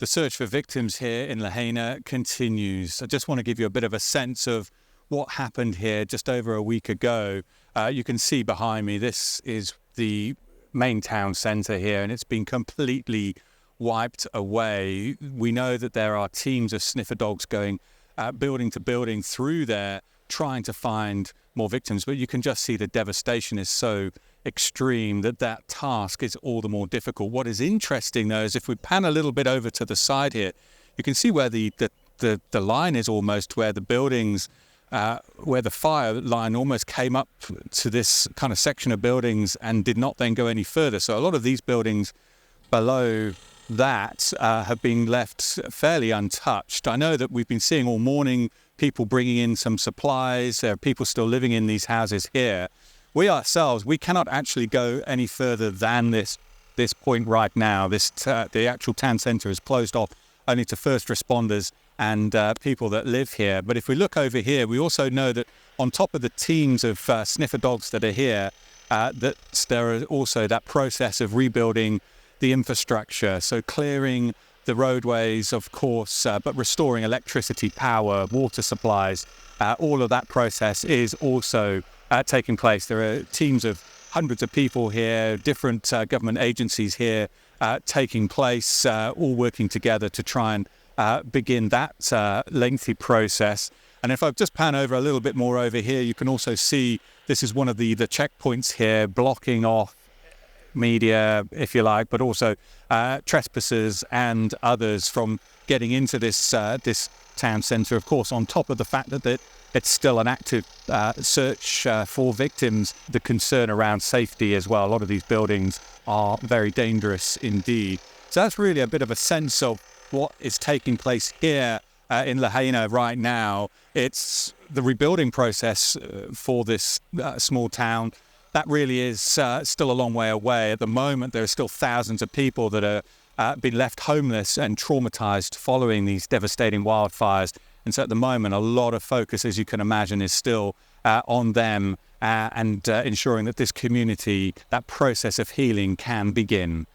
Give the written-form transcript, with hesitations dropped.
The search for victims here in Lahaina continues. I just want to give you a bit of a sense of what happened here just over a week ago. You can see behind me, this is the main town centre here, and it's been completely wiped away. We know that there are teams of sniffer dogs going building to building through there, trying to find more victims, but you can just see the devastation is so extreme that task is all the more difficult. What is interesting though is if we pan a little bit over to the side here, you can see where the line is almost, where the buildings, where the fire line almost came up to this kind of section of buildings and did not then go any further. So a lot of these buildings below that have been left fairly untouched. I know that we've been seeing all morning people bringing in some supplies. There are people still living in these houses here. We ourselves, we cannot actually go any further than this point right now. The actual town centre is closed off only to first responders and people that live here. But if we look over here, we also know that on top of the teams of sniffer dogs that are here, that there is also that process of rebuilding the infrastructure. So clearing the roadways, of course, but restoring electricity, power, water supplies. All of that process is also taking place. There are teams of hundreds of people here, different government agencies here taking place, all working together to try and begin that lengthy process. And if I just pan over a little bit more over here, you can also see this is one of the checkpoints here, blocking off media, if you like, but also trespassers and others from getting into this town centre. Of course, on top of the fact that it's still an active search for victims, the concern around safety as well. A lot of these buildings are very dangerous indeed. So that's really a bit of a sense of what is taking place here in Lahaina right now. It's the rebuilding process for this small town. That really is still a long way away. At the moment, there are still thousands of people that are been left homeless and traumatized following these devastating wildfires. And so at the moment, a lot of focus, as you can imagine, is still on them and ensuring that this community, that process of healing can begin.